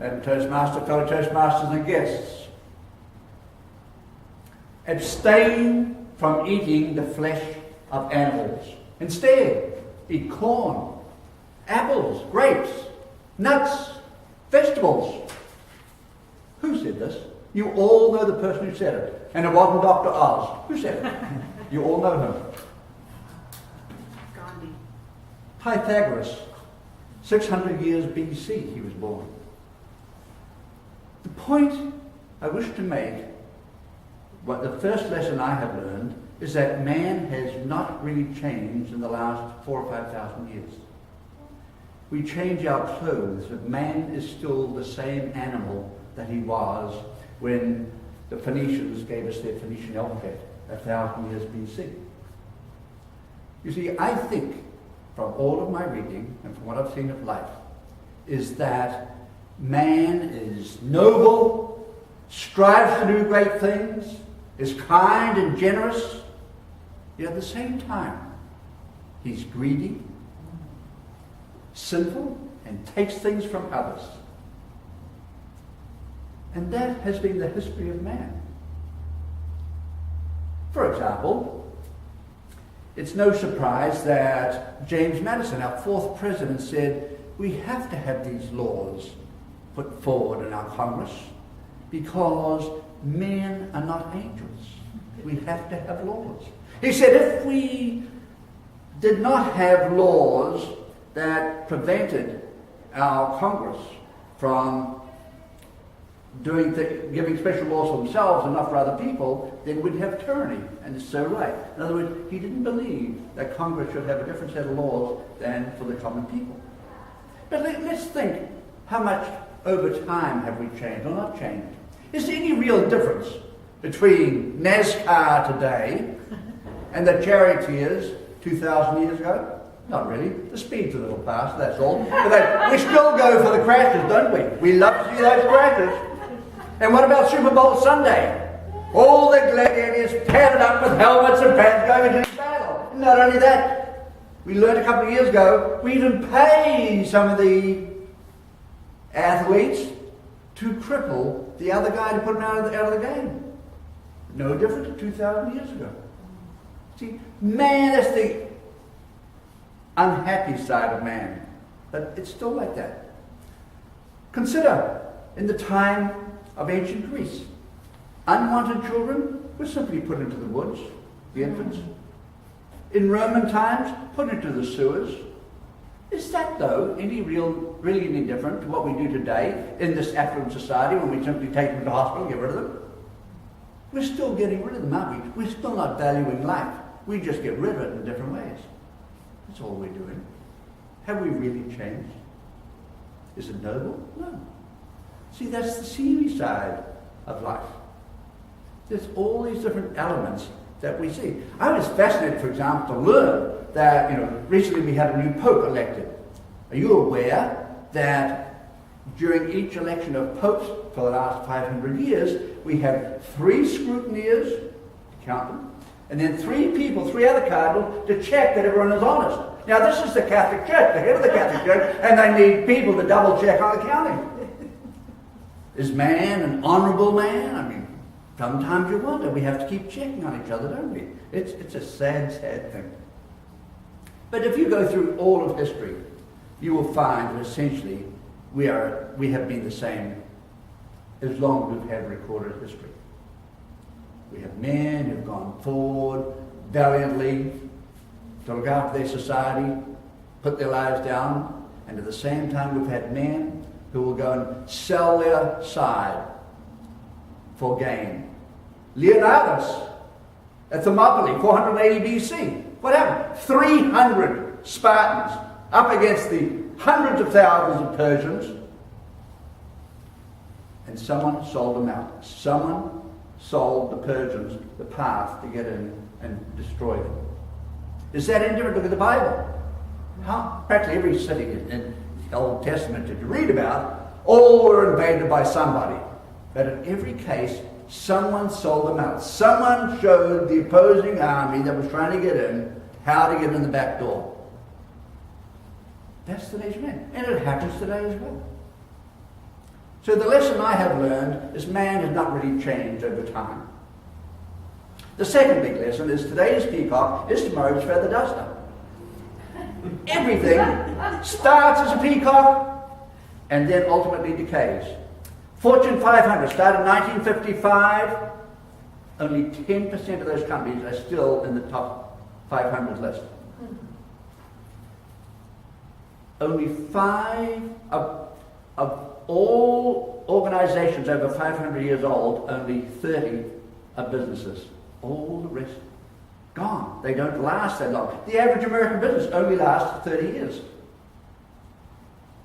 Madam Toastmaster, fellow Toastmasters and guests, abstain from eating the flesh of animals. Instead, eat corn, apples, grapes, nuts, vegetables. Who said this? You all know the person who said it. And it wasn't Dr. Oz. Who said it? You all know him. Gandhi. Pythagoras. 600 years BC he was born. The point I wish to make, what the first lesson I have learned, is that man has not really changed in the last 4,000 or 5,000 years. We change our clothes, but man is still the same animal that he was when the Phoenicians gave us their Phoenician alphabet 1,000 years BC. You see, I think from all of my reading and from what I've seen of life is that man is noble, strives to do great things, is kind and generous, yet at the same time he's greedy, sinful, and takes things from others. And that has been the history of man. For example, it's no surprise that James Madison, our fourth president, said we have to have these laws put forward in our Congress because men are not angels. We have to have laws. He said if we did not have laws that prevented our Congress from giving special laws for themselves and not for other people, then we'd have tyranny, and it's so right. In other words, he didn't believe that Congress should have a different set of laws than for the common people. But let's think, how much over time have we changed or not changed? Is there any real difference between NASCAR today and the charioteers 2,000 years ago? Not really. The speed's a little faster, that's all. But we still go for the crashes, don't we? We love to see those crashes. And what about Super Bowl Sunday? All the gladiators padded up with helmets and pads going into the battle. And not only that, we learned a couple of years ago, we even pay some of the athletes to cripple the other guy to put him out of the game. No different than 2,000 years ago. See, man, that's the unhappy side of man. But it's still like that. Consider, in the time of ancient Greece, unwanted children were simply put into the woods, the infants. In Roman times, put into the sewers. Is that, though, really any different to what we do today in this affluent society when we simply take them to the hospital and get rid of them? We're still getting rid of them, aren't we? We're still not valuing life. We just get rid of it in different ways. That's all we're doing. Have we really changed? Is it noble? No. See, that's the seamy side of life. There's all these different elements that we see. I was fascinated, for example, to learn that, recently we had a new pope elected. Are you aware that during each election of popes for the last 500 years, we have 3 scrutineers, count them, and then 3 other cardinals, to check that everyone is honest. Now, this is the Catholic Church, the head of the Catholic Church, and they need people to double check on the counting. Is man an honourable man? I mean, sometimes you wonder. We have to keep checking on each other, don't we? It's a sad, sad thing. But if you go through all of history, you will find that essentially we have been the same as long as we've had recorded history. We have men who've gone forward valiantly to look after their society, put their lives down, and at the same time we've had men who will go and sell their side for gain. Leonidas at Thermopylae, 480 BC. What happened? 300 Spartans up against the hundreds of thousands of Persians, and someone sold them out. Someone sold the Persians the path to get in and destroy them. Is that any different? Look at the Bible. Practically every city in the Old Testament that you read about, all were invaded by somebody. But in every case, someone sold them out. Someone showed the opposing army that was trying to get in how to get in the back door. That's today's man. And it happens today as well. So the lesson I have learned is man has not really changed over time. The second big lesson is today's peacock is tomorrow's feather duster. Everything starts as a peacock and then ultimately decays. Fortune 500 started in 1955. Only 10% of those companies are still in the top 500 list. Only 5 of all organizations over 500 years old, only 30 are businesses. All the rest gone. They don't last that long. The average American business only lasts 30 years.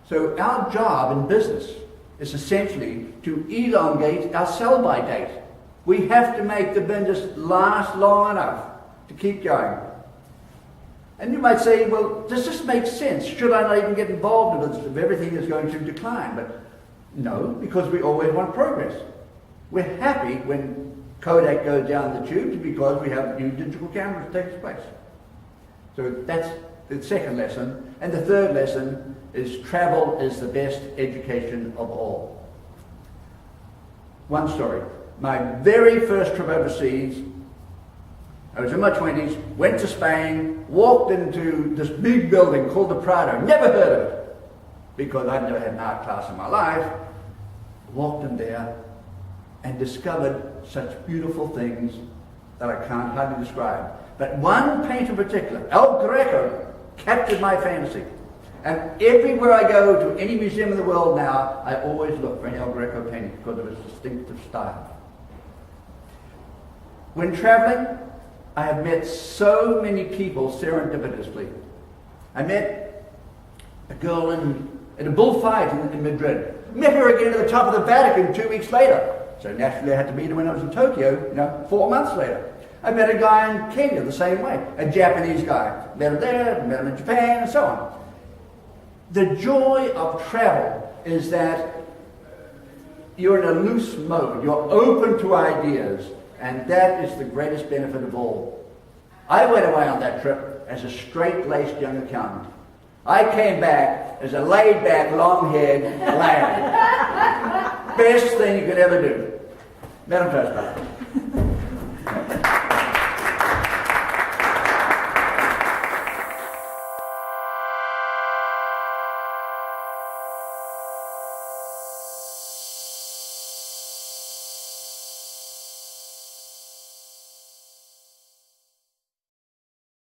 So our job in business is essentially to elongate our sell-by date. We have to make the business last long enough to keep going. And you might say, well, does this make sense? Should I not even get involved in this if everything is going to decline? But no, because we always want progress. We're happy when Kodak goes down the tubes because we have new digital cameras that takes place. So that's the second lesson. And the third lesson is travel is the best education of all. One story. My very first trip overseas, I was in my 20s, went to Spain, walked into this big building called the Prado, never heard of it, because I'd never had an art class in my life. Walked in there and discovered such beautiful things that I can't hardly describe. But one painter in particular, El Greco, captured my fantasy. And everywhere I go to any museum in the world now, I always look for an El Greco painting because of its distinctive style. When traveling, I have met so many people serendipitously. I met a girl in a bullfight in Madrid. Met her again at the top of the Vatican 2 weeks later. So naturally I had to meet her when I was in Tokyo, 4 months later. I met a guy in Kenya the same way, a Japanese guy. Met him there, met him in Japan, and so on. The joy of travel is that you're in a loose mode. You're open to ideas. And that is the greatest benefit of all. I went away on that trip as a straight-laced young accountant. I came back as a laid-back, long-haired lad. Best thing you could ever do. Madam Trustee.